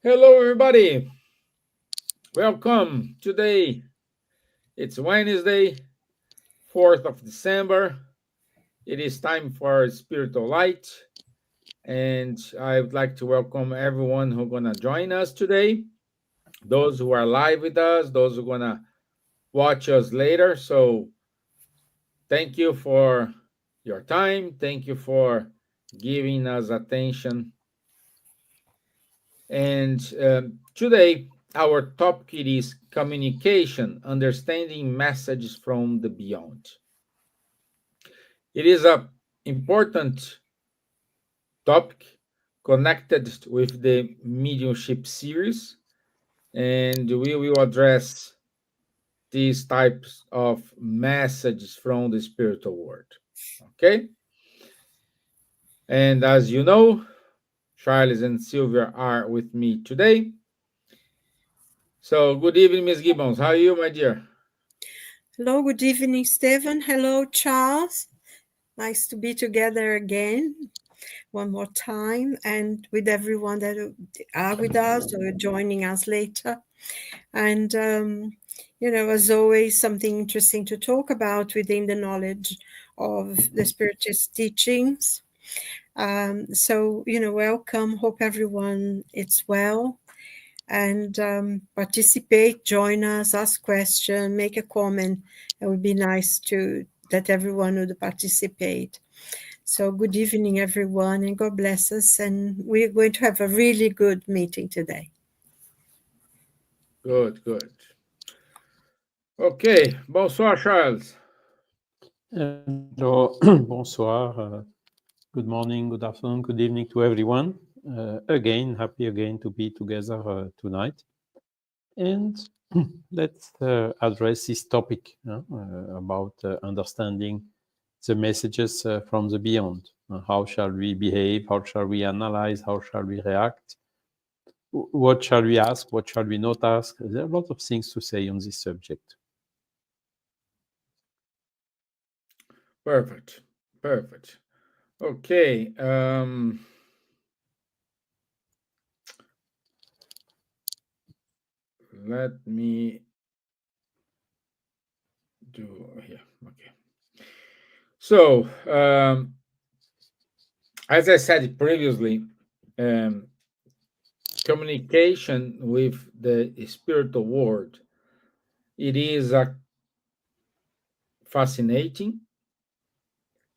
Hello, everybody. Welcome. Today it's Wednesday, 4th of December. It is time for Spiritual Light, and I would like to welcome everyone who's gonna join us today. Those who are live with us, those who are gonna watch us later. So, thank you for your time. Thank you for giving us attention. And today, our topic is communication, understanding messages from the beyond. It is a important topic connected with the mediumship series, and we will address these types of messages from the spiritual world. Okay? And as you know, Charles and Silvia are with me today. So, good evening, Miss Gibbons. How are you, my dear? Hello, good evening, Stevan. Hello, Charles. Nice to be together again one more time and with everyone that are with us or joining us later. And, as always, something interesting to talk about within the knowledge of the Spiritist teachings. Welcome. Hope everyone is well. And participate, join us, ask question, make a comment. It would be nice that everyone would participate. So good evening, everyone, and God bless us. And we're going to have a really good meeting today. Good, good. Okay, bonsoir, Charles. Hello, bonsoir, good morning, good afternoon, good evening to everyone. Happy again to be together tonight. And let's address this topic about understanding the messages from the beyond. How shall we behave? How shall we analyze? How shall we react? What shall we ask? What shall we not ask? There are a lot of things to say on this subject. Perfect, perfect. Okay. Let me do here. Okay. So, as I said previously, um, communication with the spiritual world, it is a fascinating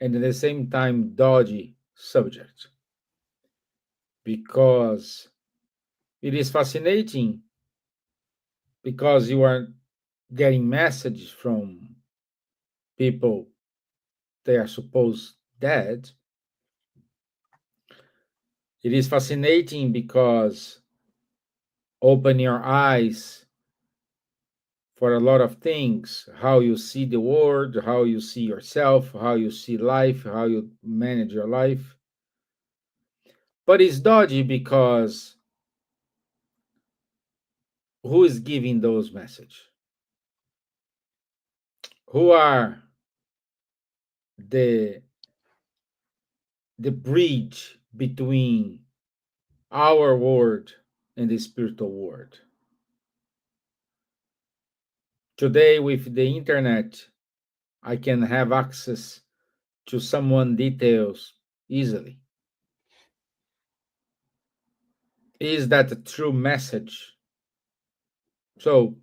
and at the same time dodgy subject because it is fascinating because you are getting messages from people they are supposed dead. It is fascinating because open your eyes for a lot of things, how you see the world, how you see yourself, how you see life, how you manage your life. But it's dodgy because who is giving those messages? Who are the the bridge between our world and the spiritual world? Today with the internet, I can have access to someone details easily. Is that a true message? So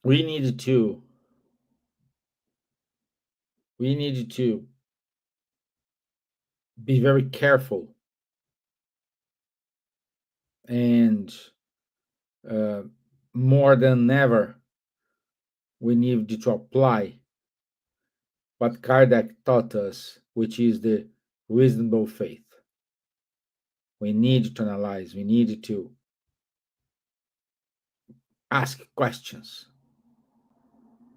we need to we need to be very careful and uh, more than ever we need to apply what Kardec taught us, which is the reasonable faith. We need to analyze, we need to ask questions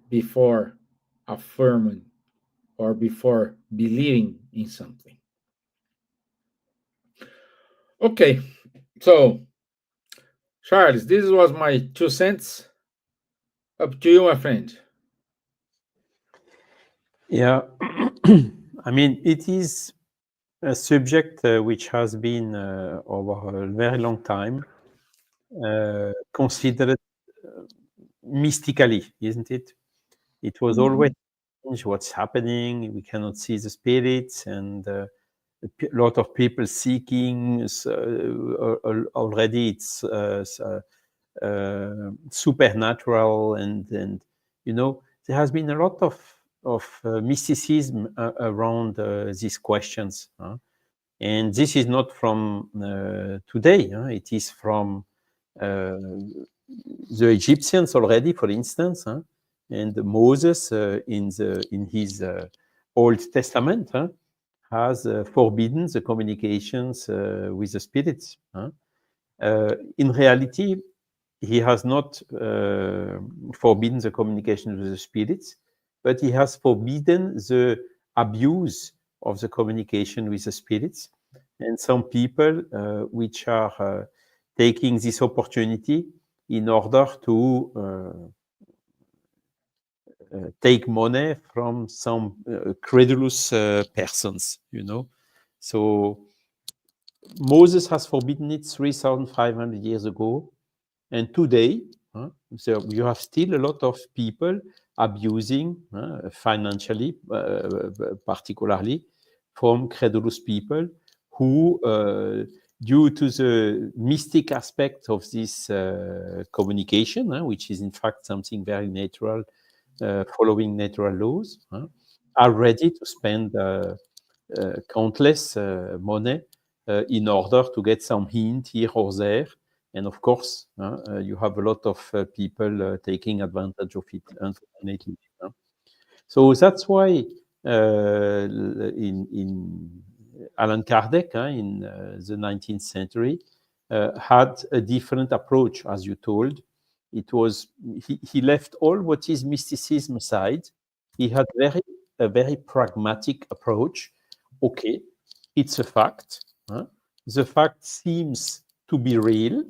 before affirming or before believing in something. Okay, so Charles, this was my 2 cents. Up to you, my friend. Yeah, I mean, it is a subject which has been over a very long time considered mystically, isn't it? It was always strange what's happening. We cannot see the spirits, and a lot of people seeking. Already, it's supernatural, and there has been a lot of mysticism around these questions. And this is not from today. It is from the Egyptians already, for instance, and Moses in his Old Testament has forbidden the communications with the spirits. In reality, he has not forbidden the communication with the spirits, but he has forbidden the abuse of the communication with the spirits. And some people which are taking this opportunity in order to take money from some credulous persons, So Moses has forbidden it 3,500 years ago. And today, so you have still a lot of people abusing financially, particularly from credulous people who, due to the mystic aspect of this communication, which is in fact something very natural, following natural laws, are ready to spend countless money in order to get some hint here or there. And of course, you have a lot of people taking advantage of it, unfortunately. So that's why in Allan Kardec, in the 19th century, had a different approach, as you told. It was he left all what is mysticism aside. He had a very pragmatic approach. Okay, it's a fact. The fact seems to be real,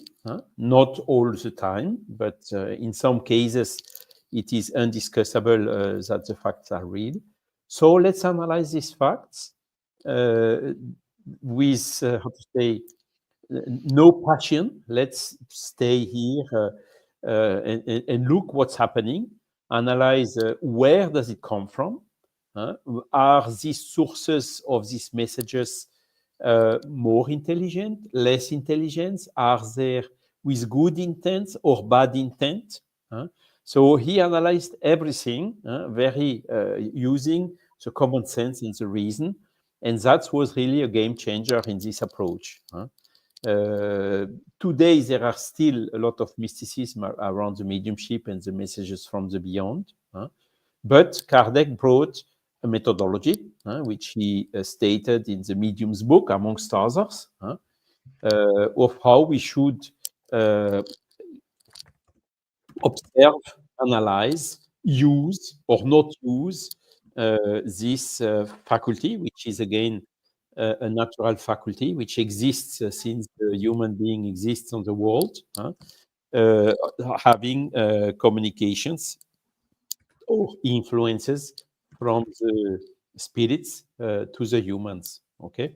not all the time, but in some cases it is undiscussable that the facts are real. So let's analyze these facts with, how to say, no passion. Let's stay here and look what's happening, analyze where does it come from. Are these sources of these messages more intelligent, less intelligent? Are they with good intent or bad intent? So he analyzed everything very using the common sense and the reason, and that was really a game changer in this approach. Today, there are still a lot of mysticism around the mediumship and the messages from the beyond. But Kardec brought a methodology, which he stated in the Medium's book, amongst others, of how we should observe, analyze, use or not use this faculty, which is again a natural faculty which exists since the human being exists on the world, having communications or influences from the spirits to the humans. Okay,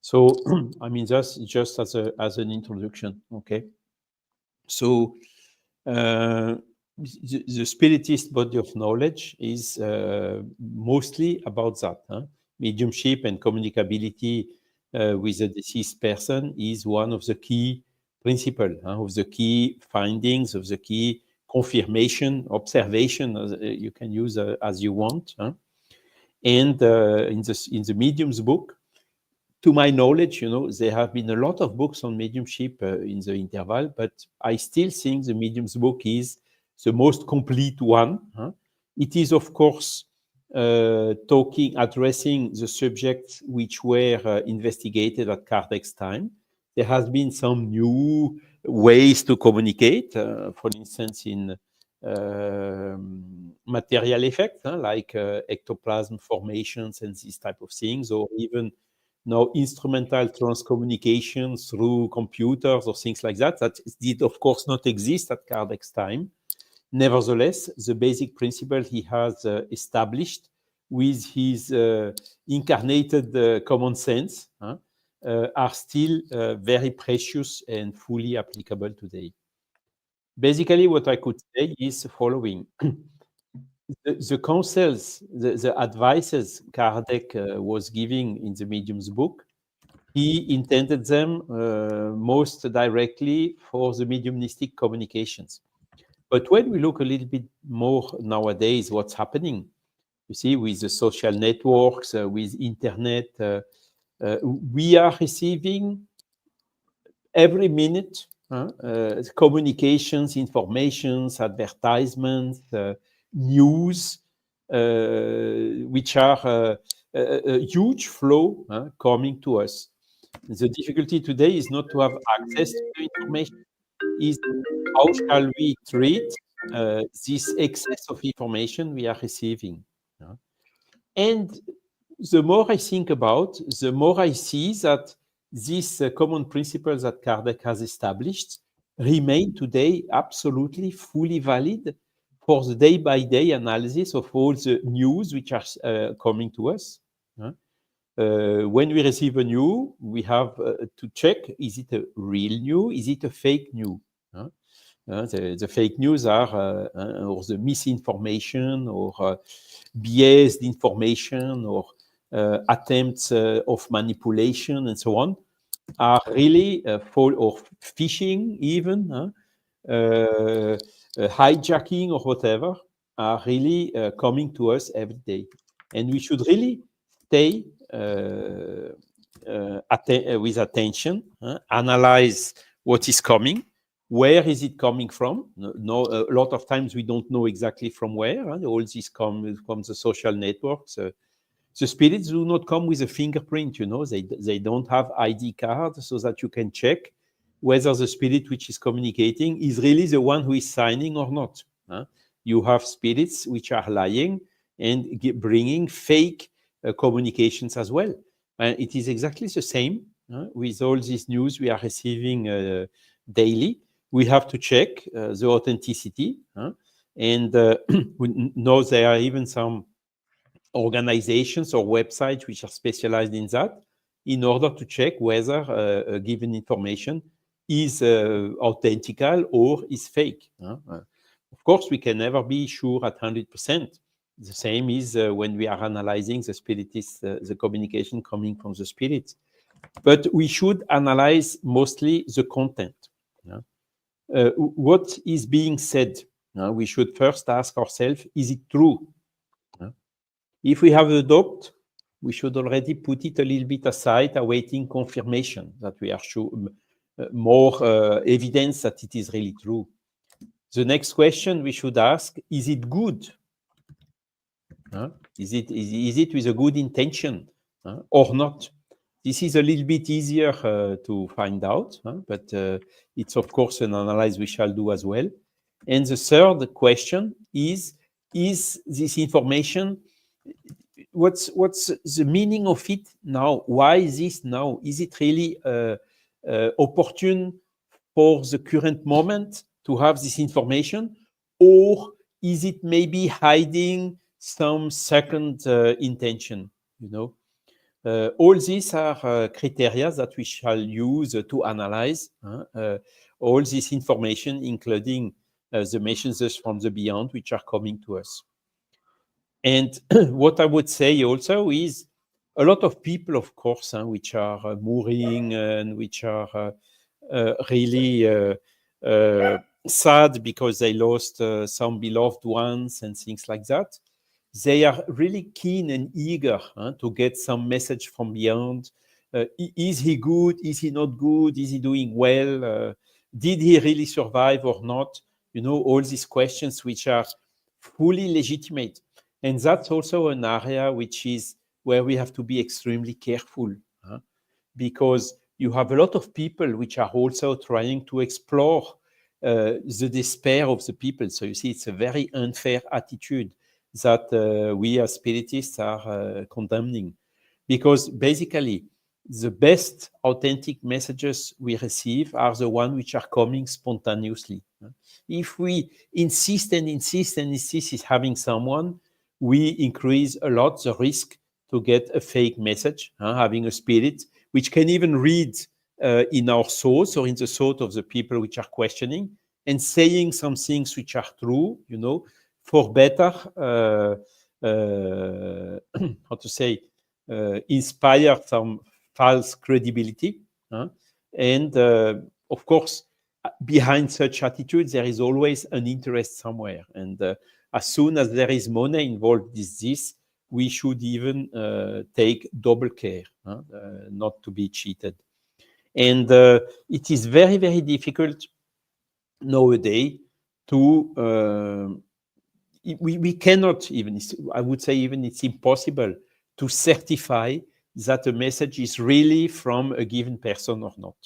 so I mean that's just as an introduction. Okay, so the spiritist body of knowledge is mostly about that. Mediumship and communicability with a deceased person is one of the key principles, of the key findings, of the key confirmation, observation, you can use as you want. And in the Medium's book, to my knowledge, there have been a lot of books on mediumship in the interval, but I still think the Medium's book is the most complete one. It is, of course, addressing the subjects which were investigated at Kardec's time. There has been some new ways to communicate, for instance, in material effects, like ectoplasm formations and these type of things, or even now instrumental transcommunication through computers or things like that. That did, of course, not exist at Kardec's time. Nevertheless, the basic principle he has established with his incarnated common sense are still very precious and fully applicable today. Basically, what I could say is the following. The counsels, the advices Kardec was giving in the Medium's book, he intended them most directly for the mediumistic communications. But when we look a little bit more nowadays, what's happening, you see, with the social networks, with internet, we are receiving every minute communications, informations, advertisements, news, which are a huge flow coming to us. The difficulty today is not to have access to the information, is how shall we treat this excess of information we are receiving. And the more I think about, the more I see that these common principles that Kardec has established remain today absolutely fully valid for the day-by-day analysis of all the news which are coming to us. When we receive a news, we have to check, is it a real news? Is it a fake news? The fake news are or the misinformation or biased information or attempts of manipulation and so on are really full of phishing even, hijacking or whatever are really coming to us every day. And we should really stay with attention, analyze what is coming. Where is it coming from? No, a lot of times we don't know exactly from where. All this comes from the social networks. The spirits do not come with a fingerprint, They don't have ID card so that you can check whether the spirit which is communicating is really the one who is signing or not. You have spirits which are lying and bringing fake communications as well. It is exactly the same with all this news we are receiving daily. We have to check the authenticity. And we know there are even some organizations or websites which are specialized in that in order to check whether a given information is authentical or is fake. Of course, we can never be sure at 100%. The same is when we are analyzing the spiritist, the communication coming from the spirits. But we should analyze mostly the content. What is being said? We should first ask ourselves, is it true? If we have a doubt, we should already put it a little bit aside, awaiting confirmation that we are sure, more evidence that it is really true. The next question we should ask, is it good? Is it with a good intention or not? This is a little bit easier to find out, but it's of course an analysis we shall do as well. And the third question is this information, what's the meaning of it now? Why is this now? Is it really opportune for the current moment to have this information? Or is it maybe hiding some second intention, all these are criteria that we shall use to analyze all this information, including the messages from the beyond, which are coming to us. And what I would say also is a lot of people, of course, which are mourning and which are really sad because they lost some beloved ones and things like that. They are really keen and eager to get some message from beyond. Is he good? Is he not good? Is he doing well? Did he really survive or not? All these questions which are fully legitimate. And that's also an area which is where we have to be extremely careful, because you have a lot of people which are also trying to explore the despair of the people. So you see, it's a very unfair attitude that we as spiritists are condemning, because basically the best authentic messages we receive are the ones which are coming spontaneously. If we insist is having someone, we increase a lot the risk to get a fake message, having a spirit which can even read in our thoughts or in the thought of the people which are questioning, and saying some things which are true, for better, how to say, inspire some false credibility. And of course, behind such attitudes, there is always an interest somewhere. And as soon as there is money involved in this, we should even take double care, not to be cheated. And it is very, very difficult nowadays to, we cannot even, I would say even it's impossible to certify that a message is really from a given person or not.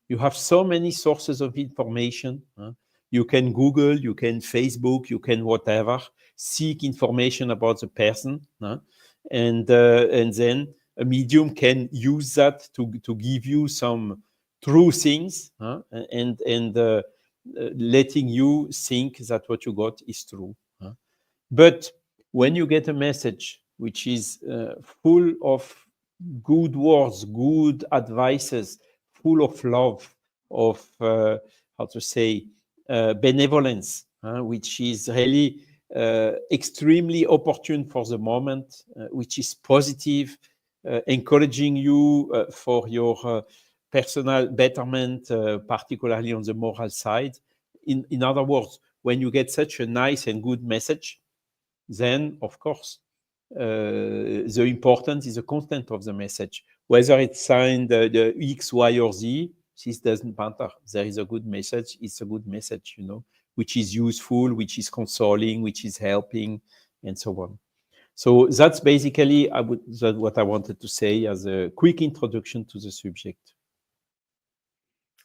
You have so many sources of information. You can Google, you can Facebook, you can whatever, seek information about the person. And then a medium can use that to give you some true things, and letting you think that what you got is true. But when you get a message which is full of good words, good advices, full of love, of how to say, benevolence, which is really extremely opportune for the moment, which is positive, encouraging you for your personal betterment, particularly on the moral side. In other words, when you get such a nice and good message, then of course the importance is the content of the message. Whether it's signed the X, Y, or Z, this doesn't matter. There is a good message. It's a good message, which is useful, which is consoling, which is helping, and so on. So that's basically what I wanted to say as a quick introduction to the subject.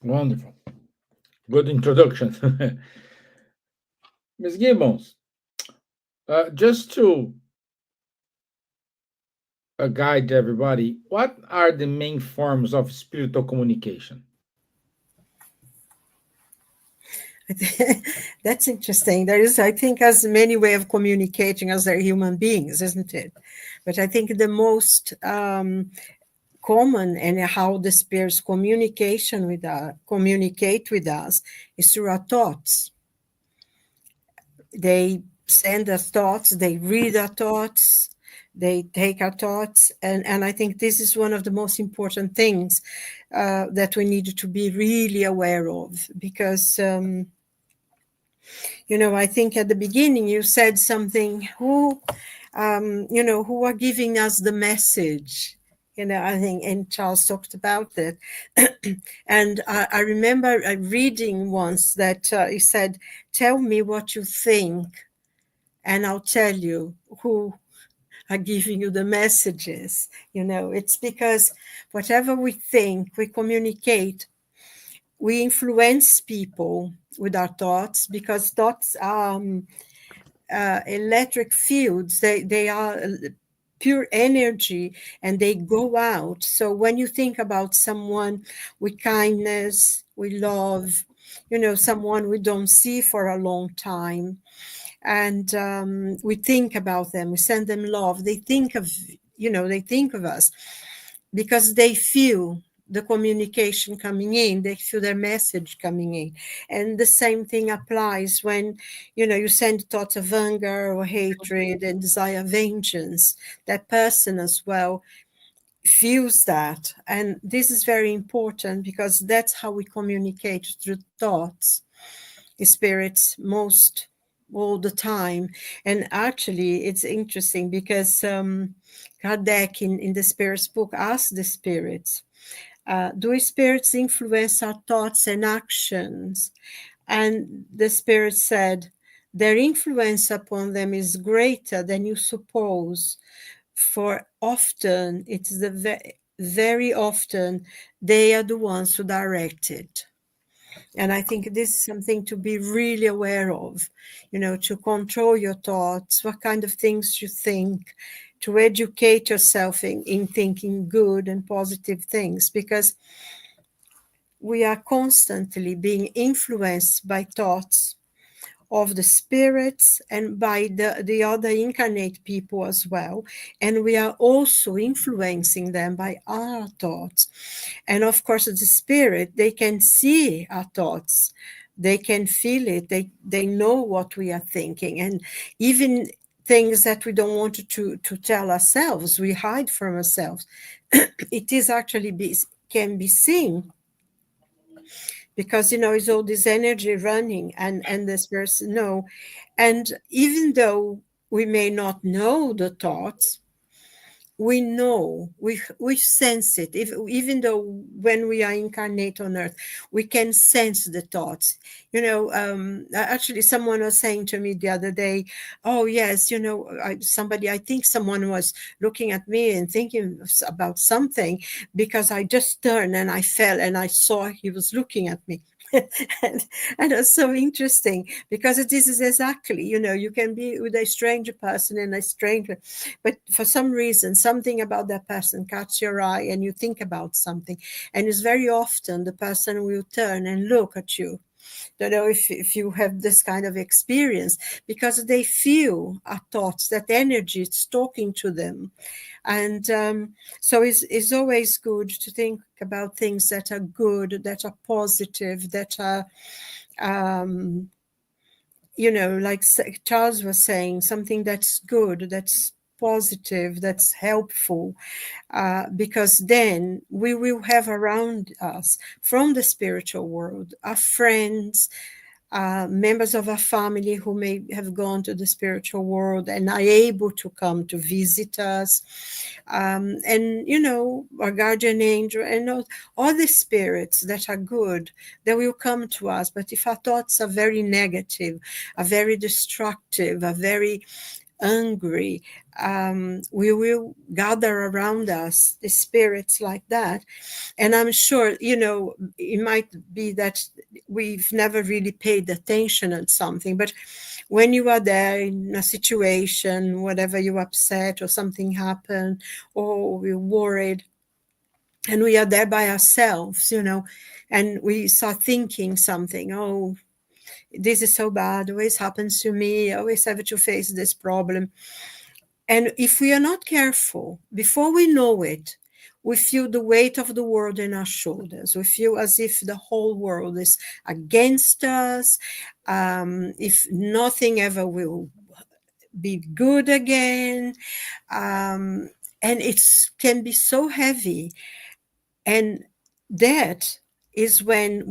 Wonderful. Good introduction. Ms. Gibbons, just to guide everybody, what are the main forms of spiritual communication? That's interesting. There is, I think, as many ways of communicating as there are human beings, isn't it? But I think the most common and how the spirits communicate with us is through our thoughts. They send us thoughts, they read our thoughts, they take our thoughts, and I think this is one of the most important things that we need to be really aware of, because I think at the beginning you said something, who are giving us the message. I think, and Charles talked about it. And I remember reading once that he said, tell me what you think, and I'll tell you who are giving you the messages. It's because whatever we think, we communicate, we influence people with our thoughts, because thoughts are electric fields. They are pure energy, and they go out. So when you think about someone with kindness, with love, someone we don't see for a long time, and we think about them, we send them love, they think of us, because they feel the communication coming in, they feel their message coming in. And the same thing applies when you send thoughts of anger or hatred and desire vengeance. That person as well feels that. And this is very important, because that's how we communicate, through thoughts, spirits, most all the time. And actually it's interesting, because Kardec in the Spirits book asked the spirits, do spirits influence our thoughts and actions? And the spirit said, their influence upon them is greater than you suppose, for often it's very often they are the ones who direct it. And I think this is something to be really aware of, to control your thoughts, what kind of things you think, to educate yourself in thinking good and positive things, because we are constantly being influenced by thoughts of the spirits and by the other incarnate people as well. And we are also influencing them by our thoughts. And of course, the spirit, they can see our thoughts. They can feel it. They know what we are thinking. And even things that we don't want to tell ourselves, we hide from ourselves. It is actually can be seen, because it's all this energy running, and the spirits know. And even though we may not know the thoughts, we know, we sense it. Even though when we are incarnate on earth, we can sense the thoughts. Actually, someone was saying to me the other day, oh yes, I think someone was looking at me and thinking about something, because I just turned and I fell and I saw he was looking at me. and it's so interesting, because this is exactly, you can be with a stranger person and a stranger, but for some reason something about that person catches your eye and you think about something, and it's very often the person will turn and look at you. Don't know if you have this kind of experience, because they feel our thoughts, that energy, it's talking to them. And so it's always good to think about things that are good, that are positive, that are, like Charles was saying, something that's good, that's positive, that's helpful, because then we will have around us from the spiritual world our friends, members of our family who may have gone to the spiritual world and are able to come to visit us, and our guardian angel and all the spirits that are good, that will come to us. But if our thoughts are very negative, are very destructive, are very angry, we will gather around us the spirits like that. And I'm sure, it might be that we've never really paid attention on something, but when you are there in a situation, whatever, you're upset or something happened, or we're worried, and we are there by ourselves, and we start thinking something, oh, this is so bad, always happens to me, I always have to face this problem. And if we are not careful, before we know it, we feel the weight of the world in our shoulders. We feel as if the whole world is against us, if nothing ever will be good again. And it can be so heavy. And that is when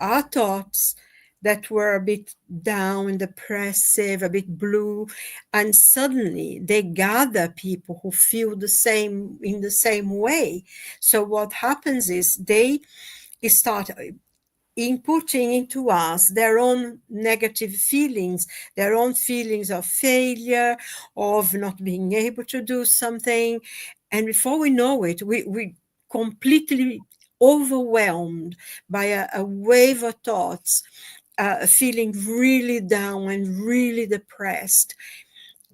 our thoughts that were a bit down, depressive, a bit blue, and suddenly they gather people who feel the same in the same way. So what happens is they start inputting into us their own negative feelings, their own feelings of failure, of not being able to do something. And before we know it, we completely overwhelmed by a wave of thoughts, feeling really down and really depressed.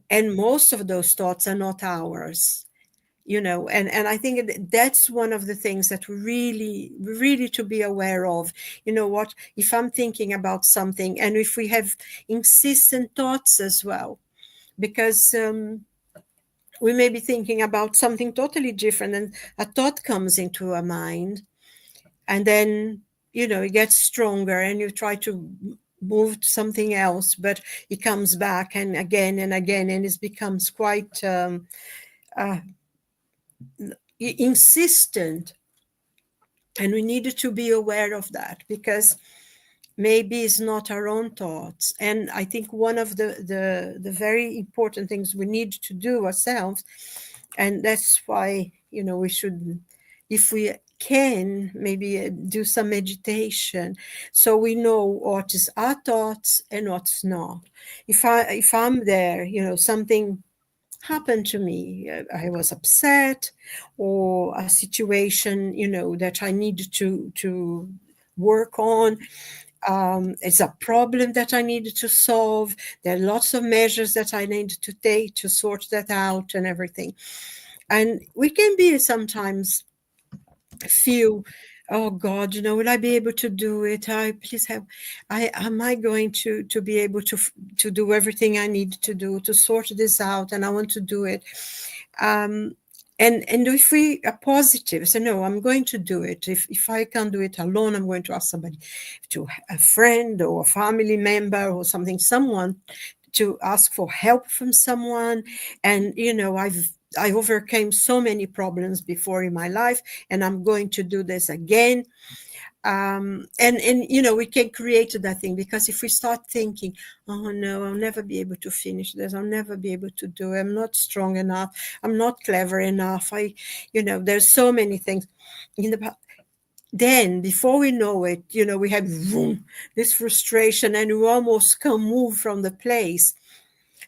And most of those thoughts are not ours. And I think that's one of the things that really to be aware of. What if I'm thinking about something, and if we have insistent thoughts as well, because we may be thinking about something totally different, and a thought comes into our mind, and then it gets stronger, and you try to move to something else, but it comes back and again, and it becomes quite insistent. And we needed to be aware of that, because maybe it's not our own thoughts. And I think one of the very important things we need to do ourselves, and that's why we should, if we can, maybe do some meditation, so we know what is our thoughts and what's not. If I'm there, something happened to me, I was upset, or a situation that I need to work on, it's a problem that I needed to solve. There are lots of measures that I need to take to sort that out and everything. And we can be sometimes feel oh God, will I be able to do it? Please have, am I going to be able to do everything I need to do to sort this out? And I want to do it. And if we are positive, so no, I'm going to do it. If I can't do it alone, I'm going to ask somebody, to a friend or a family member or something, someone, to ask for help from someone. And I overcame so many problems before in my life, and I'm going to do this again. And we can create that thing, because if we start thinking, oh no, I'll never be able to finish this, I'll never be able to do it, I'm not strong enough, I'm not clever enough, there's so many things in the past. Then before we know it, we have this frustration, and we almost can't move from the place.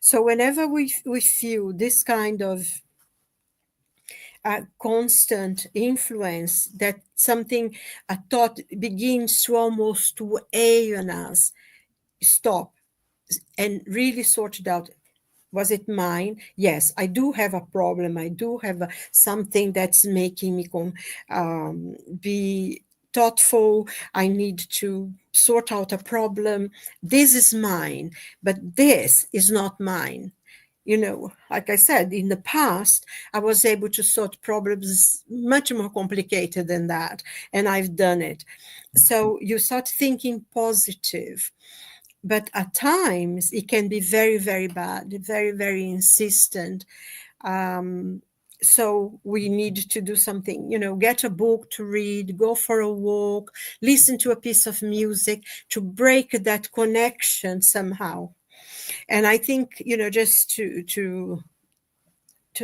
So whenever we feel this kind of constant influence, that something, a thought begins to almost weigh on us, stop and really sort it out. Was it mine? Yes, I do have a problem. I do have something that's making me be thoughtful. I need to sort out a problem. This is mine, but this is not mine. Like I said, in the past, I was able to sort problems much more complicated than that, and I've done it. So you start thinking positive, but at times it can be very, very bad, very, very insistent. So we need to do something, get a book to read, go for a walk, listen to a piece of music to break that connection somehow. And I think, just to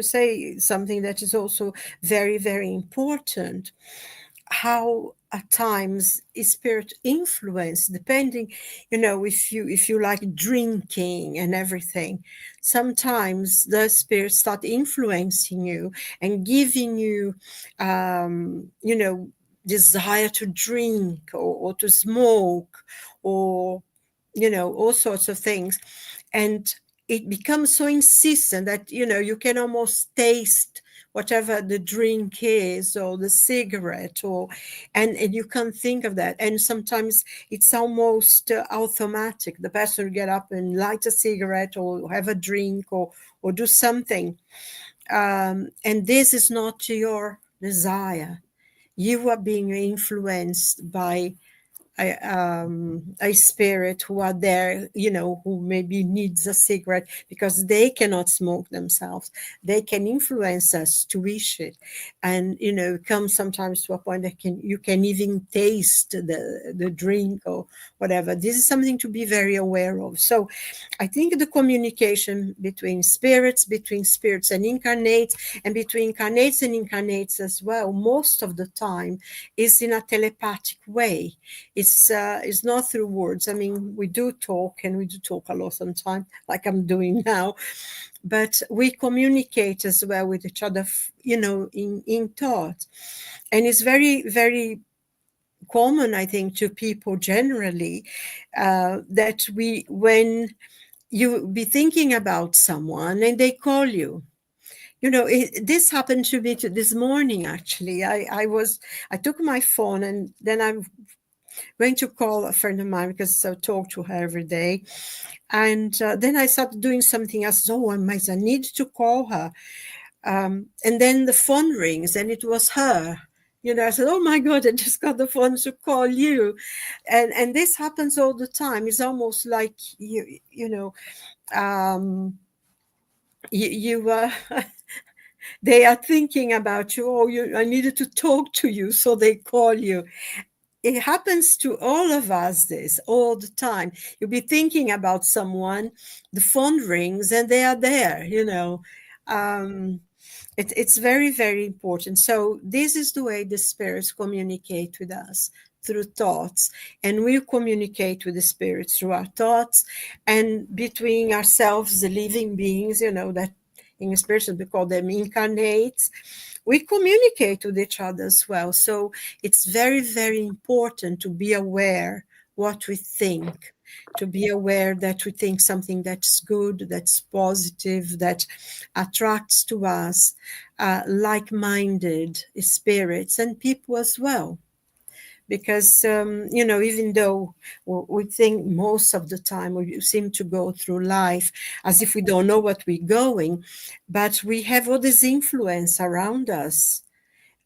say something that is also very, very important, how at times is spirit influence, depending, if you like drinking and everything, sometimes the spirits start influencing you and giving you desire to drink or to smoke, or all sorts of things. And it becomes so insistent that you can almost taste whatever the drink is, or the cigarette, and you can't think of that. And sometimes it's almost automatic. The person will get up and light a cigarette or have a drink or do something, and this is not your desire. You are being influenced by a spirit who are there, who maybe needs a cigarette because they cannot smoke themselves. They can influence us to wish it, and come sometimes to a point that you can even taste the drink or whatever. This is something to be very aware of. So I think the communication between spirits and incarnates, and between incarnates and incarnates as well, most of the time is in a telepathic way. It's not through words. I mean, we do talk, and we do talk a lot sometimes, like I'm doing now, but we communicate as well with each other, in thought. And it's very, very common, I think, to people generally, that when you be thinking about someone and they call you. This happened to me this morning, actually. I took my phone, and then I'm going to call a friend of mine because I talk to her every day. And then I started doing something else. Oh, I need to call her. And then the phone rings, and it was her. I said, oh my God, I just got the phone to call you. And this happens all the time. It's almost like, they are thinking about you. Oh, I needed to talk to you, so they call you. It happens to all of us, this all the time. You'll be thinking about someone, the phone rings, and they are there. It's very, very important. So this is the way the spirits communicate with us, through thoughts, and we communicate with the spirits through our thoughts, and between ourselves, the living beings, that in spiritual we call them incarnates. We communicate with each other as well. So it's very, very important to be aware what we think, to be aware that we think something that's good, that's positive, that attracts to us like-minded spirits and people as well. because even though we think most of the time we seem to go through life as if we don't know what we're going, but we have all this influence around us,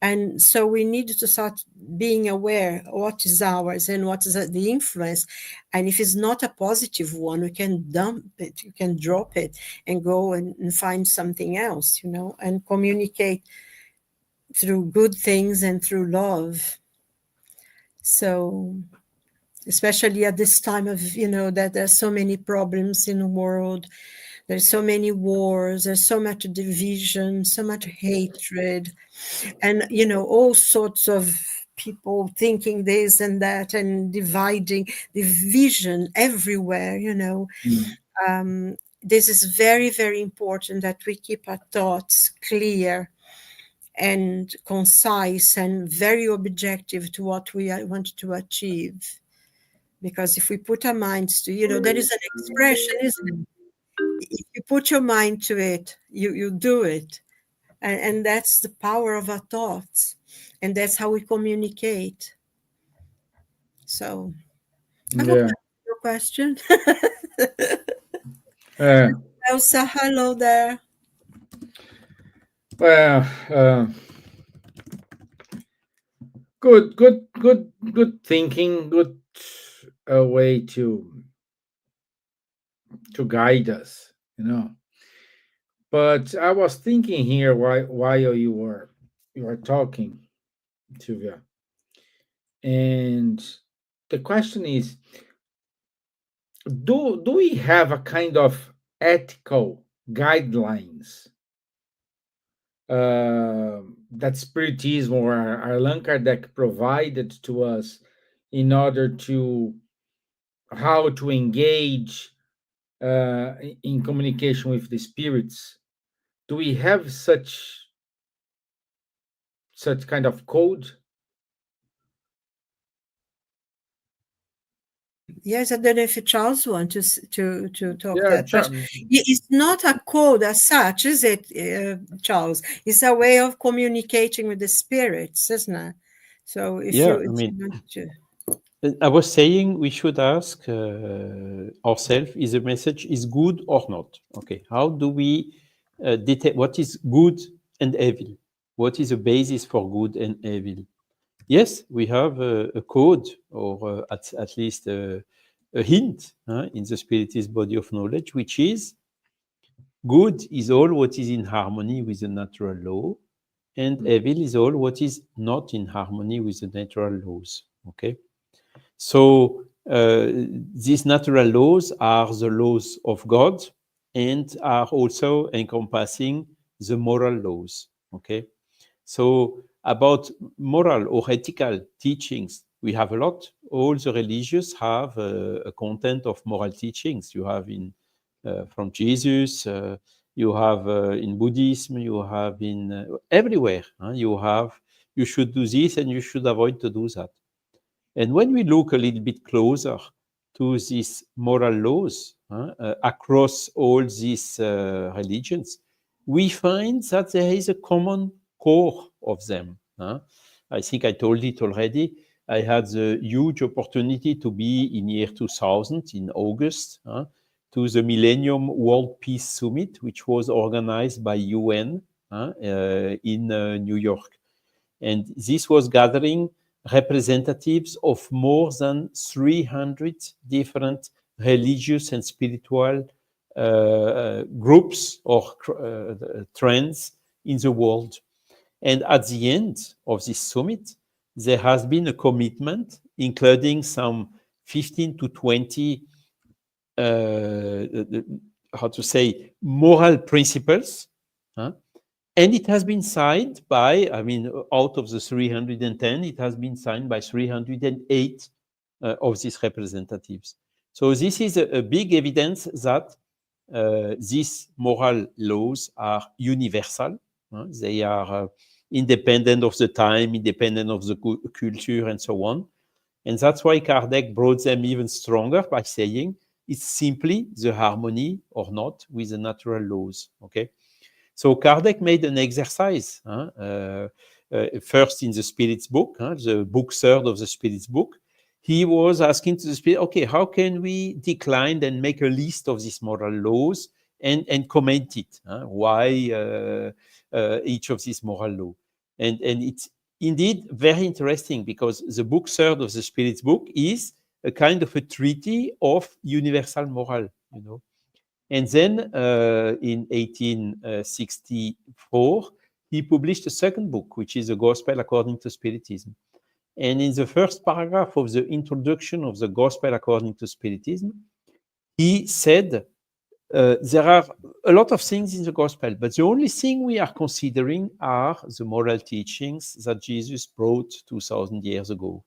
and so we need to start being aware what is ours and what is the influence. And if it's not a positive one, we can dump it, you can drop it and go and find something else, and communicate through good things and through love. So especially at this time of, that there's so many problems in the world, there's so many wars, there's so much division, so much hatred, and all sorts of people thinking this and that and division everywhere. This is very, very important that we keep our thoughts clear and concise and very objective to what we want to achieve. Because if we put our minds to, there is an expression, isn't it? If you put your mind to it, you do it. And that's the power of our thoughts. And that's how we communicate. So I hope Yeah. that's your question. Uh, Elsa, hello there. well, good thinking, good way to guide us, But I was thinking here while you were talking, Silvia, and the question is, do we have a kind of ethical guidelines that Spiritism or Allan Kardec provided to us in order to how to engage in communication with the spirits? Do we have such kind of code? Yes, I don't know if Charles wants to talk Yeah, that, but it's not a code as such, is it, Charles? It's a way of communicating with the spirits, isn't it? So if Yeah, you want to. I was saying we should ask ourselves: is the message is good or not? Okay, how do we detect what is good and evil? What is the basis for good and evil? Yes, we have a code, or at least a hint in the Spiritist body of knowledge, which is good is all what is in harmony with the natural law, and evil is all what is not in harmony with the natural laws. Okay, so these natural laws are the laws of God and are also encompassing the moral laws. Okay, so about moral or ethical teachings, we have a lot. All the religions have a content of moral teachings. You have in from Jesus, you have in Buddhism, you have in everywhere. You have you should do this and you should avoid to do that. And when we look a little bit closer to these moral laws across all these religions, we find that there is a common core of them. I think I told it already. I had the huge opportunity to be in year 2000 in August to the Millennium World Peace Summit, which was organized by UN in New York. And this was gathering representatives of more than 300 different religious and spiritual groups or trends in the world. And at the end of this summit, there has been a commitment, including some 15 to 20, how to say, moral principles. And it has been signed by, I mean, out of the 310, it has been signed by 308 of these representatives. So this is a big evidence that these moral laws are universal. They are independent of the time, independent of the culture, and so on. And that's why Kardec brought them even stronger by saying it's simply the harmony or not with the natural laws. Okay. So Kardec made an exercise first in the Spirit's book, the book third of the Spirit's book, he was asking to the Spirit, okay, how can we decline and make a list of these moral laws and comment it? Why each of these moral laws? And it's indeed very interesting, because the book third of the Spirit's book is a kind of a treaty of universal moral, And then in 1864, he published a second book, which is the Gospel according to Spiritism. And in the first paragraph of the introduction of the Gospel according to Spiritism, he said, there are a lot of things in the Gospel, but the only thing we are considering are the moral teachings that Jesus brought 2,000 years ago.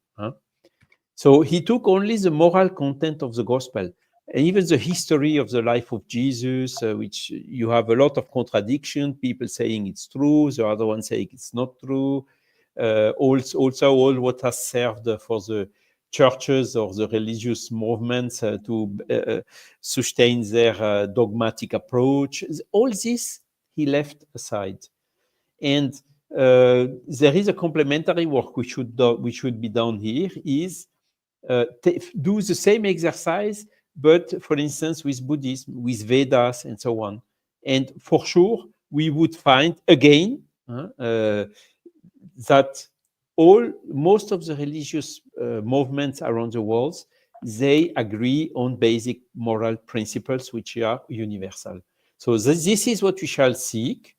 So he took only the moral content of the Gospel. And even the history of the life of Jesus, which you have a lot of contradiction, people saying it's true, the other one saying it's not true. Also all what has served for the churches or the religious movements to sustain their dogmatic approach. All this he left aside. And there is a complementary work which should be done here, is do the same exercise, but for instance with Buddhism, with Vedas, and so on. And for sure, we would find again that most of the religious movements around the world, they agree on basic moral principles which are universal. So this is what we shall seek.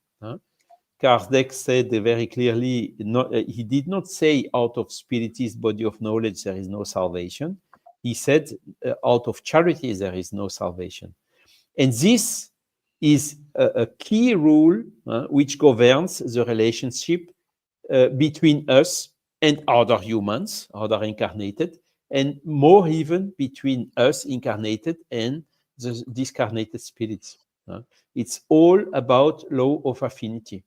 Kardec said very clearly, he did not say out of Spiritist body of knowledge there is no salvation. He said out of charity there is no salvation. And this is a key rule which governs the relationship between us and other humans, other incarnated, and more even between us incarnated and the discarnated spirits. It's all about law of affinity.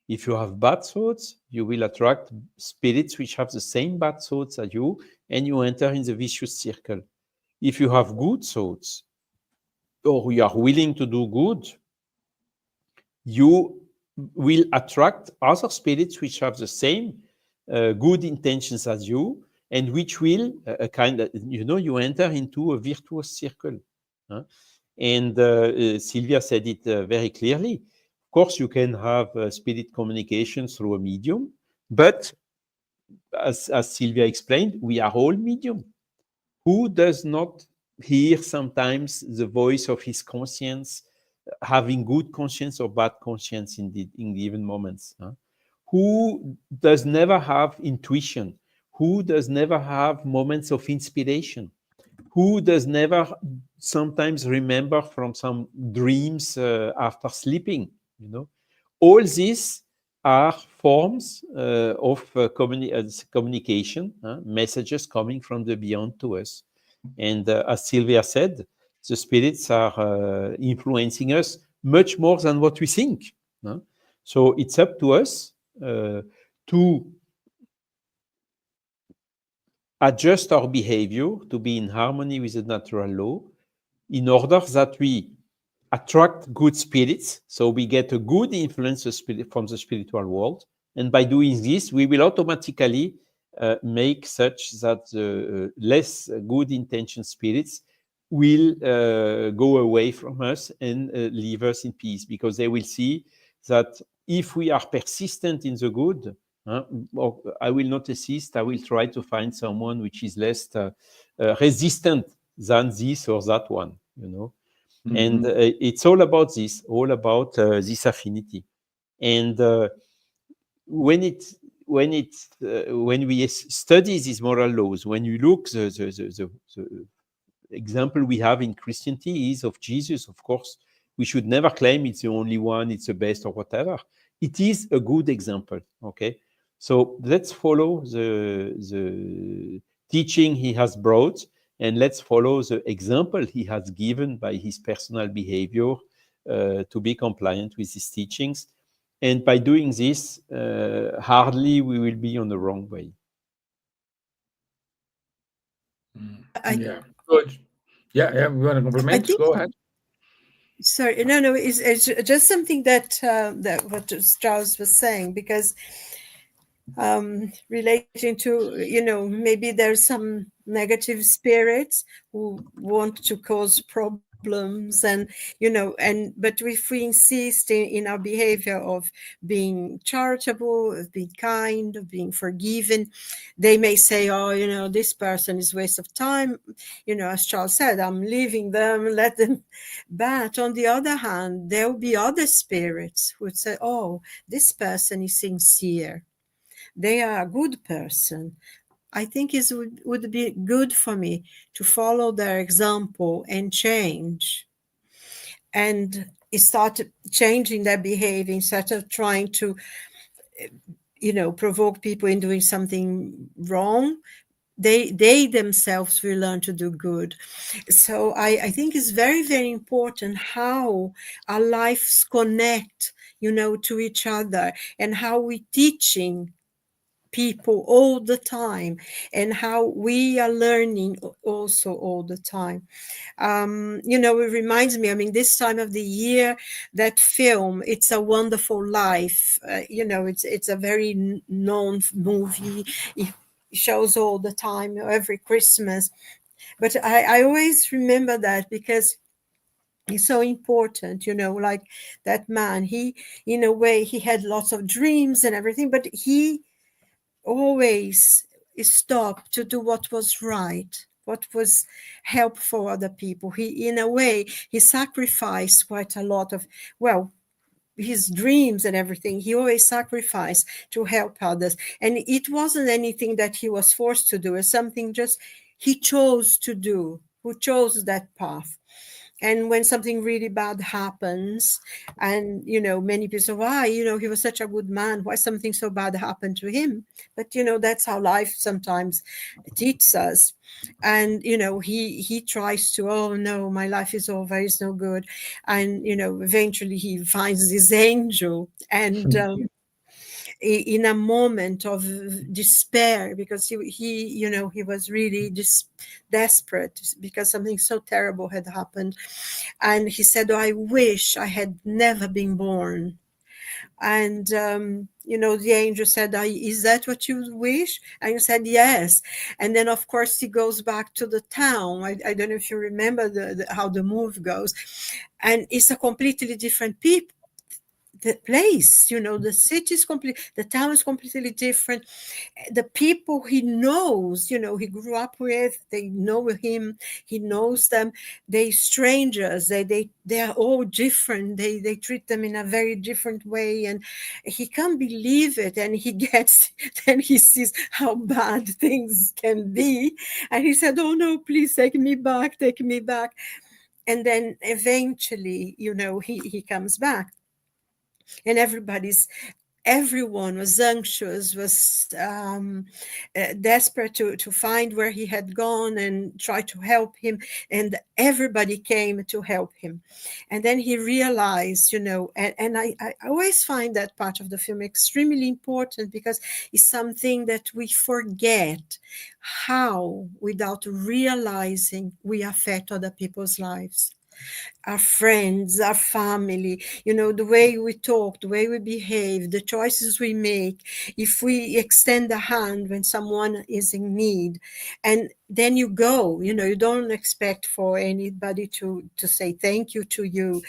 If you have bad thoughts, you will attract spirits which have the same bad thoughts as you, and you enter in the vicious circle. If you have good thoughts, or you are willing to do good, you will attract other spirits which have the same good intentions as you, and which will you enter into a virtuous circle. And Silvia said it very clearly. Of course, you can have spirit communication through a medium, but as Silvia explained, we are all medium. Who does not hear sometimes the voice of his conscience, having good conscience or bad conscience in given moments? Who does never have intuition? Who does never have moments of inspiration? Who does never sometimes remember from some dreams after sleeping? All these are forms of communication, messages coming from the beyond to us. And as Silvia said, the spirits are influencing us much more than what we think. So it's up to us to adjust our behavior to be in harmony with the natural law, in order that we attract good spirits, so we get a good influence from the spiritual world. And by doing this, we will automatically make such that the less good intentioned spirits will go away from us and leave us in peace, because they will see that if we are persistent in the good, I will not assist, I will try to find someone which is less resistant than this or that one, Mm-hmm. And it's all about this, this affinity. And when we study these moral laws, when you look, the example we have in Christianity is of Jesus. Of course, we should never claim it's the only one, it's the best or whatever. It is a good example, okay? So let's follow the teaching he has brought, and let's follow the example he has given by his personal behavior to be compliant with his teachings. And by doing this, hardly we will be on the wrong way. Yeah, good. Yeah, we want to compliment? Go ahead. Sorry, no, it's just something that what Strauss was saying, because relating to, maybe there's some negative spirits who want to cause problems, and but if we insist in our behavior of being charitable, of being kind, of being forgiving, they may say, oh, this person is waste of time, as Charles said, I'm leaving them, let them. But on the other hand, there will be other spirits who would say, oh, this person is sincere, they are a good person. I think it would be good for me to follow their example and change, and start changing their behavior instead of trying to, provoke people in doing something wrong. They themselves will learn to do good. So I think it's very, very important how our lives connect, to each other, and how we teaching people all the time, and how we are learning also all the time. It reminds me, this time of the year, that film, It's a Wonderful Life, it's a very known movie. It shows all the time, every Christmas. But I always remember that because it's so important, like that man, he, in a way, he had lots of dreams and everything, but he always stopped to do what was right, what was help for other people. He, in a way, he sacrificed quite a lot of, well, his dreams and everything. He always sacrificed to help others. And it wasn't anything that he was forced to do. It's something just he chose to do, who chose that path. And when something really bad happens, and many people say, why, he was such a good man, why something so bad happened to him? But that's how life sometimes teaches us. And he tries to, oh no, my life is over, it's no good. And eventually he finds this angel, and in a moment of despair, because he was really desperate, because something so terrible had happened. And he said, oh, I wish I had never been born. And the angel said, is that what you wish? And he said, yes. And then, of course, he goes back to the town. I don't know if you remember how the movie goes, and it's a completely different people, the place, the city is complete, the town is completely different. The people he knows, he grew up with, they know him, he knows them. They strangers, they are all different. They treat them in a very different way, and he can't believe it. And he gets, then he sees how bad things can be, and he said, oh no, please take me back, take me back. And then eventually, he comes back, and everyone was anxious, was desperate to find where he had gone and try to help him. And everybody came to help him. And then he realized, and I always find that part of the film extremely important, because it's something that we forget, how, without realizing, we affect other people's lives, our friends, our family, the way we talk, the way we behave, the choices we make, if we extend a hand when someone is in need, and then you go, you don't expect for anybody to say thank you to you.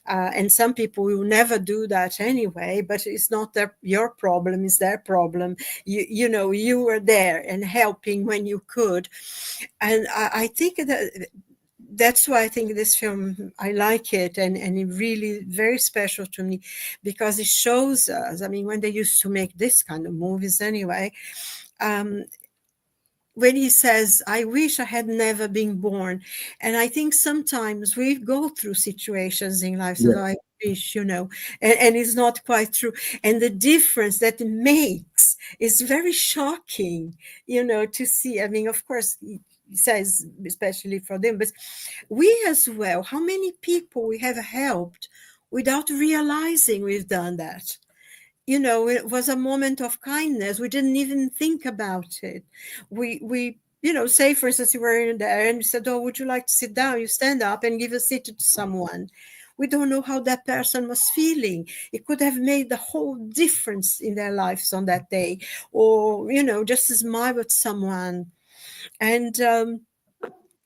And some people will never do that anyway, but it's not your problem, it's their problem. You were there and helping when you could. And I think that's why I think this film, I like it, and it really very special to me, because it shows us, when they used to make this kind of movies anyway, when he says, I wish I had never been born. And I think sometimes we go through situations in life that I wish, and it's not quite true. And the difference that it makes is very shocking, to see. Of course, he says, especially for them, but we as well, how many people we have helped without realizing we've done that. It was a moment of kindness. We didn't even think about it. We say, for instance, you were in there and you said, oh, would you like to sit down? You stand up and give a seat to someone. We don't know how that person was feeling. It could have made the whole difference in their lives on that day, or just smile with someone. And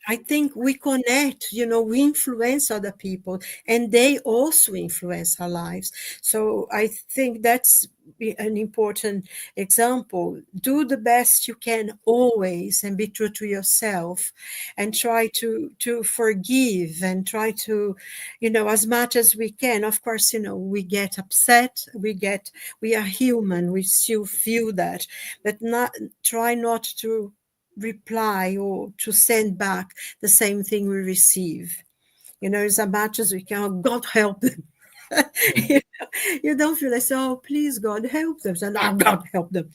I think we connect, we influence other people, and they also influence our lives. So I think that's an important example. Do the best you can always, and be true to yourself, and try to forgive, and try to, as much as we can. Of course, we get upset, we are human, we still feel that, but try not to reply or to send back the same thing we receive. As much as we can. Oh, God help them. you, you don't feel like, oh, please, God help them. So, no, God help them.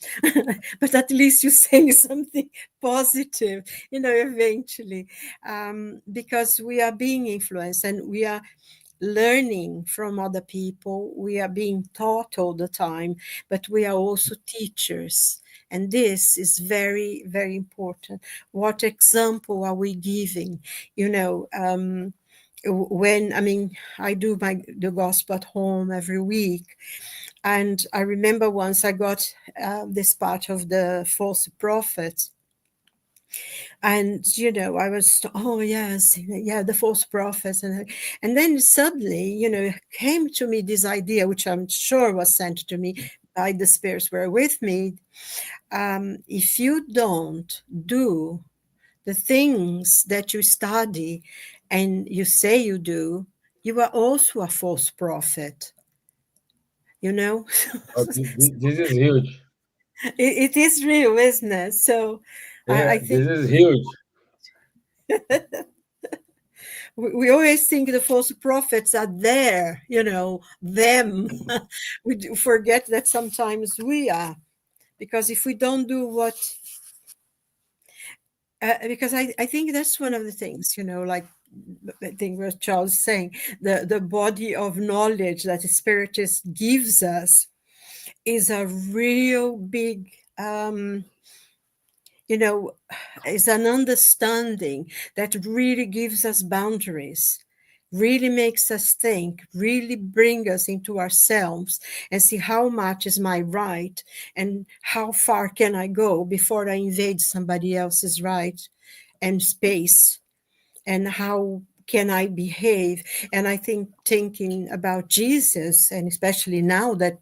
But at least you're saying something positive, eventually, because we are being influenced, and we are learning from other people. We are being taught all the time, but we are also teachers. And this is very, very important. What example are we giving? When I do the gospel at home every week, and I remember once I got this part of the false prophets, and I was, oh yes, yeah, the false prophets, and then suddenly came to me this idea, which I'm sure was sent to me by the spirits who were with me. If you don't do the things that you study and you say you do, you are also a false prophet. Oh, this is huge. It is real, isn't it? So Yeah, I this think is huge. we always think the false prophets are there, them. We do forget that sometimes we are, because if we don't do what, because I think that's one of the things, like I think what Charles is saying, the body of knowledge that the Spiritist gives us is a real big, is an understanding that really gives us boundaries, really makes us think, really bring us into ourselves and see how much is my right and how far can I go before I invade somebody else's right and space, and how can I behave. And I think thinking about Jesus, and especially now that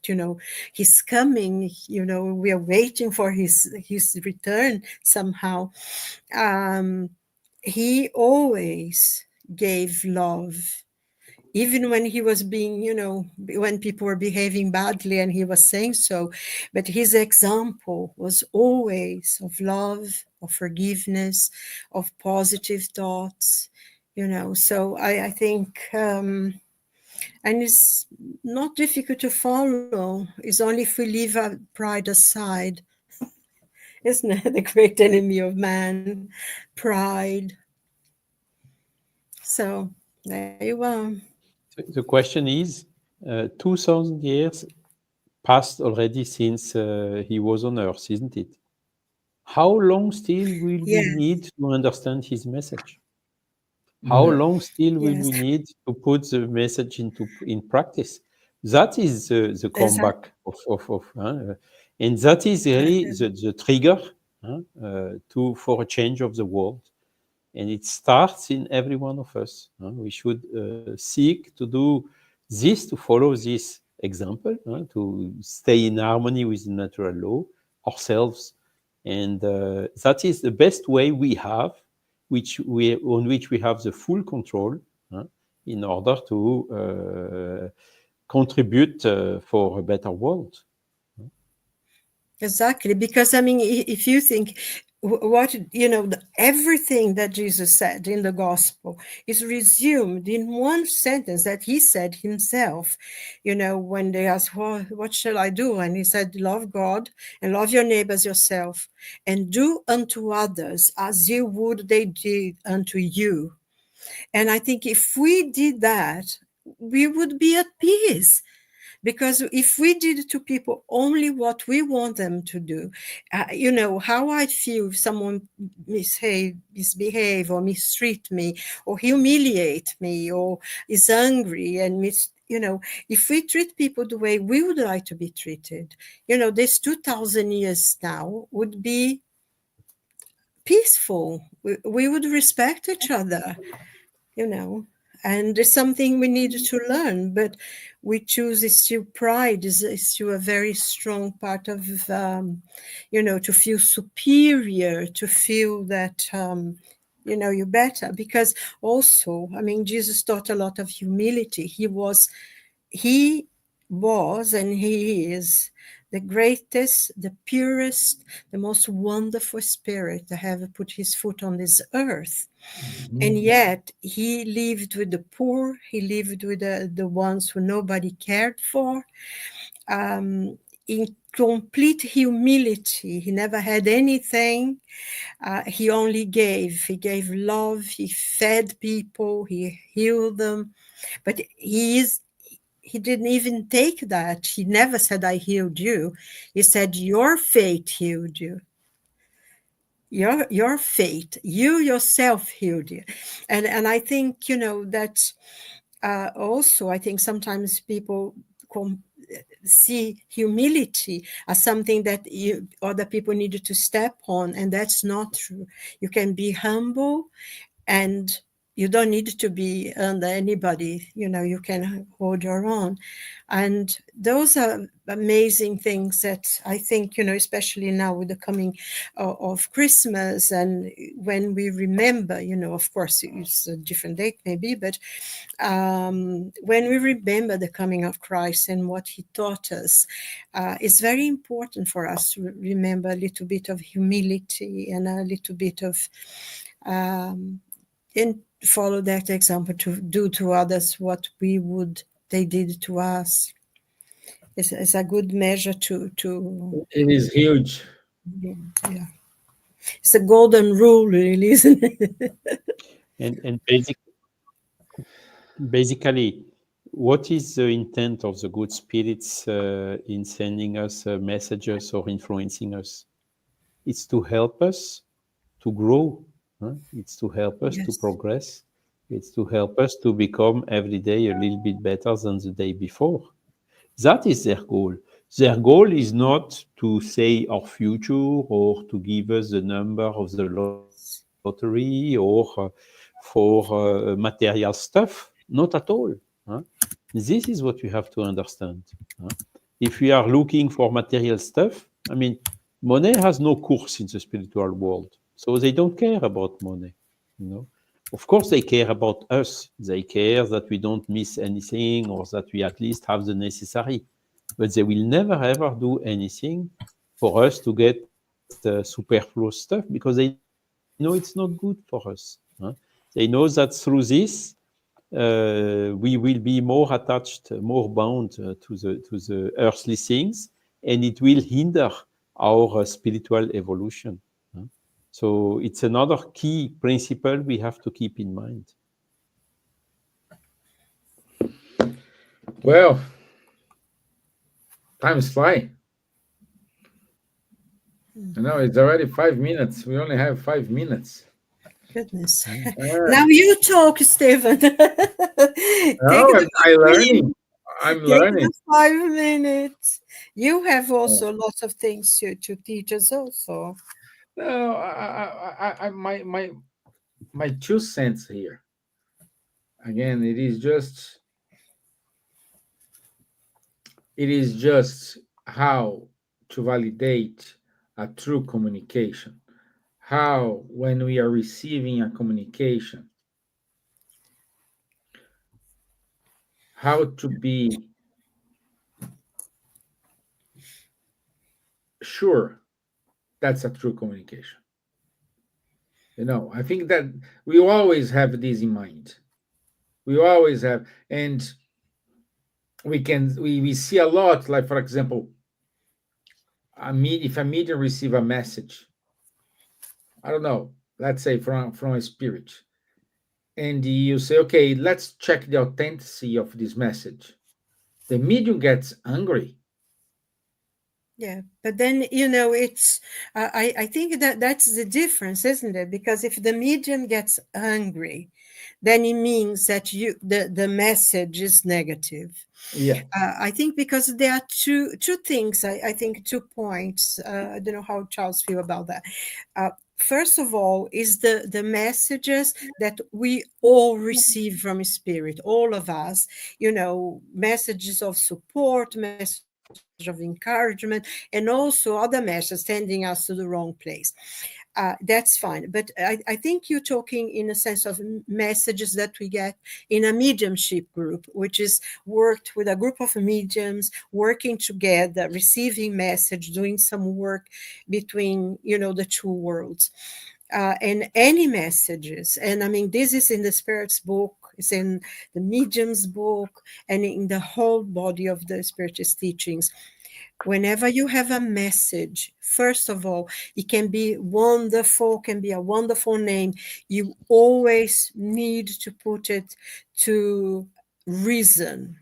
he's coming, we are waiting for his return somehow. He always gave love, even when he was being, when people were behaving badly and he was saying so. But his example was always of love, of forgiveness, of positive thoughts, So I think, and it's not difficult to follow. It's only if we leave our pride aside, isn't it? The great enemy of man, pride. So there you are. The question is, 2000 years passed already since he was on Earth, isn't it? How long still will we Yes, need to understand his message? How Yeah. long still will yes, we need to put the message in practice? That is the exactly. comeback and that is really the trigger for a change of the world. And it starts in every one of us. We should seek to do this, to follow this example, to stay in harmony with the natural law ourselves, and that is the best way we have, on which we have the full control, in order to contribute for a better world. Exactly, because if you think what everything that Jesus said in the gospel is resumed in one sentence that he said himself. When they asked, well, what shall I do? And he said, love God and love your neighbors yourself, and do unto others as you would they did unto you. And I think if we did that, we would be at peace. Because if we did to people only what we want them to do, how I feel if someone misbehave or mistreat me or humiliate me or is angry and if we treat people the way we would like to be treated, this 2000 years now would be peaceful. We would respect each other, and it's something we need to learn, but we choose is still pride, is still a very strong part of, to feel superior, to feel that, you're better. Because also, Jesus taught a lot of humility. He was and he is the greatest, the purest, the most wonderful spirit to have put his foot on this earth. And yet he lived with the poor. He lived with the ones who nobody cared for. In complete humility. He never had anything. He only gave. He gave love. He fed people. He healed them. But he didn't even take that. He never said, I healed you. He said, your fate healed you. Your fate, you yourself healed you. And I think, that also, I think sometimes people see humility as something that other people needed to step on, and that's not true. You can be humble, and you don't need to be under anybody. You can hold your own. And those are amazing things that I think, especially now with the coming of Christmas, and when we remember, of course, it's a different date maybe, but when we remember the coming of Christ and what he taught us, it's very important for us to remember a little bit of humility and a little bit of and follow that example, to do to others what they did to us. It's a good measure to It is huge. yeah. It's a golden rule, really, isn't it? And basically, what is the intent of the good spirits in sending us messages or influencing us? It's to help us to grow. It's to help us to Yes. progress. It's to help us to become every day a little bit better than the day before. That is their goal. Their goal is not to say our future or to give us the number of the lottery or for material stuff. Not at all. This is what we have to understand. If we are looking for material stuff, money has no course in the spiritual world. So they don't care about money. Of course, they care about us. They care that we don't miss anything or that we at least have the necessary. But they will never ever do anything for us to get superfluous stuff, because they know it's not good for us. They know that through this, we will be more attached, more bound to the earthly things, and it will hinder our spiritual evolution. So it's another key principle we have to keep in mind. Well, time's fly. It's already 5 minutes. We only have 5 minutes. Goodness. Now you talk, Stevan. Take I'm learning. I'm Take learning. the 5 minutes. You have also lots of things to teach us also. No, my 2 cents here. Again, it is just how to validate a true communication. How, when we are receiving a communication, how to be sure that's a true communication. I think that we always have this in mind. We always have, and we see a lot, like, for example, if a medium receive a message, I don't know, let's say from a spirit, and you say, okay, let's check the authenticity of this message. The medium gets angry. Yeah, but then it's I think that that's the difference, isn't it? Because if the medium gets angry, then it means that the message is negative. Yeah. I think because there are two things. I think 2 points. I don't know how Charles feel about that. First of all, is the messages that we all receive from spirit, all of us. Messages of support, messages of encouragement, and also other messages sending us to the wrong place. That's fine. But I think you're talking in a sense of messages that we get in a mediumship group, which is worked with a group of mediums working together, receiving message, doing some work between, the two worlds. And any messages. And I mean, this is in the Spirit's book, it's in the medium's book, and in the whole body of the Spiritist teachings. Whenever you have a message, first of all, it can be wonderful, can be a wonderful name. You always need to put it to reason.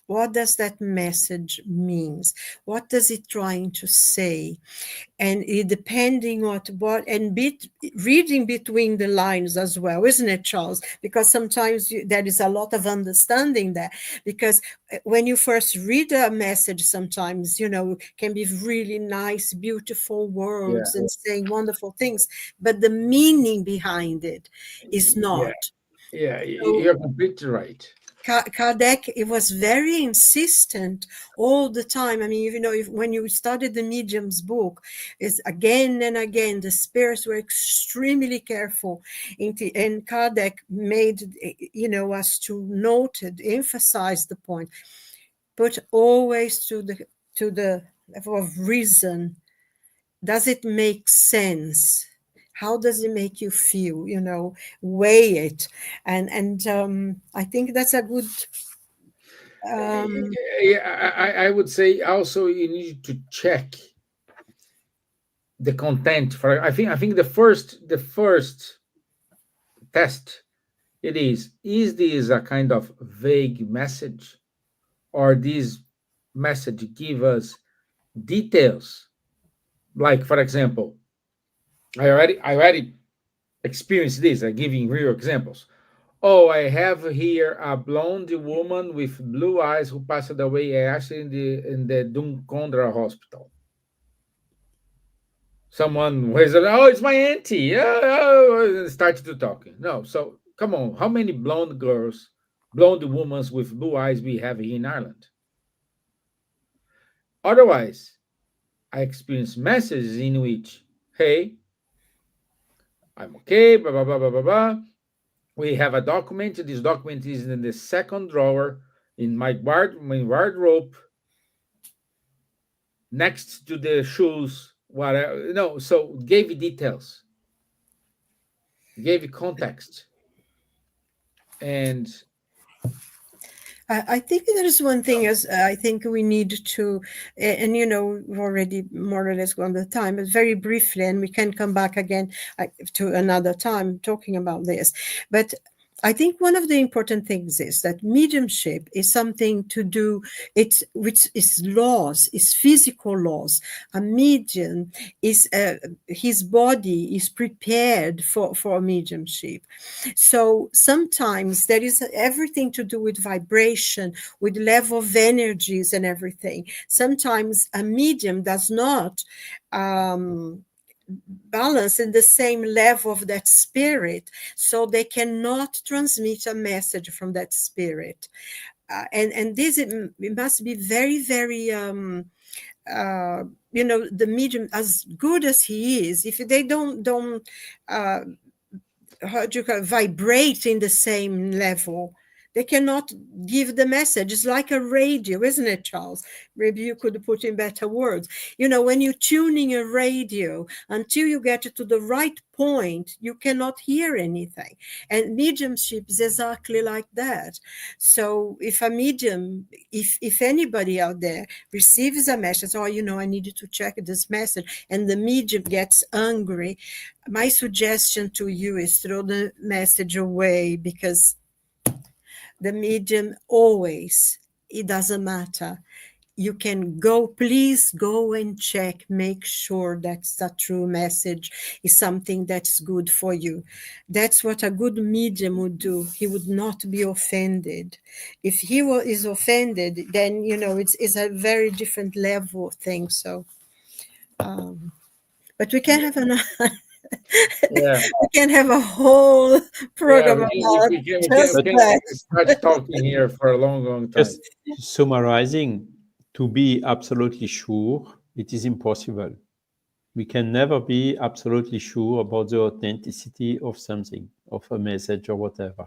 What does that message means? What does it trying to say? And depending on what and reading between the lines as well, isn't it, Charles? Because sometimes there is a lot of understanding there, because when you first read a message, sometimes can be really nice, beautiful Yeah. words and saying wonderful things, but the meaning behind it is Yeah. not. Yeah. So You're completely right. Kardec, it was very insistent all the time. I mean, when you studied the medium's book, is again and again, the spirits were extremely careful. And Kardec made, us to note it, emphasize the point, but always to the level of reason. Does it make sense? How does it make you feel? Weigh it, and I think that's a good um, Yeah, I would say also you need to check the content. For I think the first test, is this a kind of vague message, or this message give us details? Like, for example, I already experienced this. I'm giving real examples. Oh, I have here a blonde woman with blue eyes who passed away actually in the Dunkondra hospital. Someone was, oh, it's my auntie. Oh, started to talk. No, so come on, how many blonde girls, blonde women with blue eyes we have here in Ireland? Otherwise, I experience messages in which, hey, I'm okay, blah blah blah blah blah blah. We have a document. This document is in the second drawer in my wardrobe, next to the shoes. Whatever, so gave you details, gave you context, and I think there is one thing is I think we need to, and we've already more or less gone the time, but very briefly, and we can come back again to another time talking about this. But I think one of the important things is that mediumship is something to do, which is laws, is physical laws. A medium is, his body is prepared for mediumship. So sometimes there is everything to do with vibration, with level of energies and everything. Sometimes a medium does not balance in the same level of that spirit, so they cannot transmit a message from that spirit. And this, it must be very, very the medium, as good as he is, if they don't how do you call it, vibrate in the same level, they cannot give the message. It's like a radio, isn't it, Charles? Maybe you could put in better words. When you're tuning a radio, until you get to the right point, you cannot hear anything. And mediumship is exactly like that. So if a medium, if anybody out there receives a message, oh, I needed to check this message, and the medium gets angry, my suggestion to you is throw the message away, because the medium always it doesn't matter. You can go, please go and check, make sure that's a true message, is something that's good for you. That's what a good medium would do. He would not be offended. If he is offended, then, it's a very different level of thing. So, but we can have Yeah, we can have a whole yeah. program We about can, just we can that. start talking here for a long, long time. Just summarizing, to be absolutely sure, it is impossible. We can never be absolutely sure about the authenticity of something, of a message or whatever.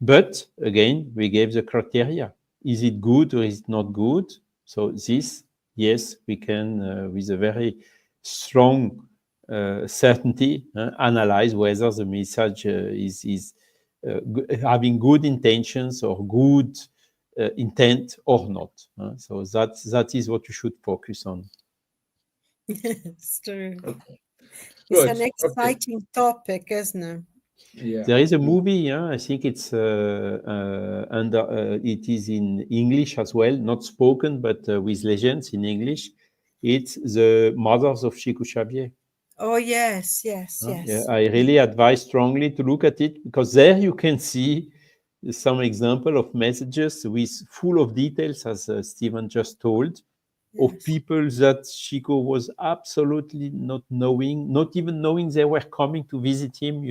But again, we gave the criteria. Is it good or is it not good? So this, yes, we can, with a very strong certainty, analyze whether the message is having good intentions or good intent or not. So that is what you should focus on. It's true. Okay. It's Good. an Okay. exciting topic, isn't it? Yeah. There is a movie, I think it's it is in English as well, not spoken, but with legends in English. It's The Mothers of Chico Xavier. Oh, yes, yes, Yeah, yes. I really advise strongly to look at it because there you can see some example of messages with full of details, as Stevan just told, of Yes. people that Chico was absolutely not knowing, not even knowing they were coming to visit him,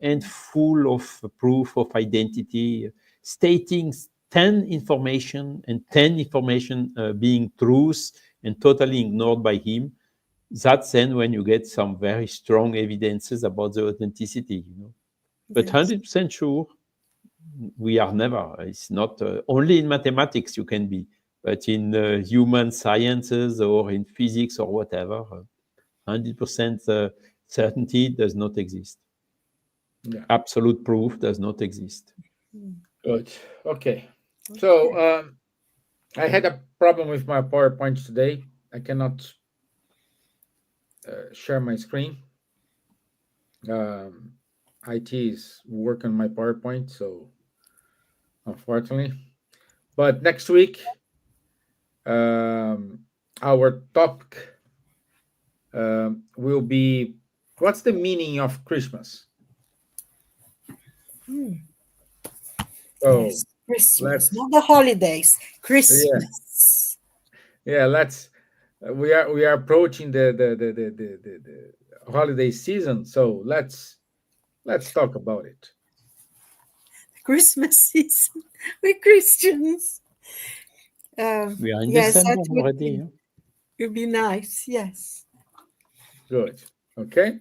and full of proof of identity, stating 10 information and 10 information being truth and totally ignored by him. That's then when you get some very strong evidences about the authenticity. But Yes. 100% sure, we are never. It's not only in mathematics you can be, but in human sciences or in physics or whatever, 100% certainty does not exist. Yeah. Absolute proof does not exist. Good. Okay. So I had a problem with my PowerPoint today. I cannot share my screen. IT is working on my PowerPoint, so unfortunately. But next week, our topic will be what's the meaning of Christmas? So Yes. Christmas, let's not the holidays. Christmas. let's we are approaching the holiday season, so let's talk about it. Christmas season. We're Christians. We are in Yes, December that would already. be nice. Yes. Good. Okay.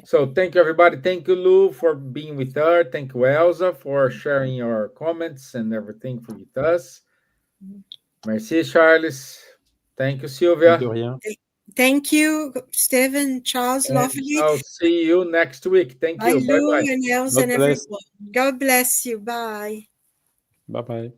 So thank you, everybody. Thank you, Lou, for being with us. Thank you, Elsa, for sharing your comments and everything with us. Merci, Charles. Thank you, Thank Silvia. you, rien. Thank you, Stevan, Charles, And lovely. I'll see you next week. Thank Bye, you. Bye Lou bye. and Elsa God and bless. everyone. God bless you. Bye. Bye bye.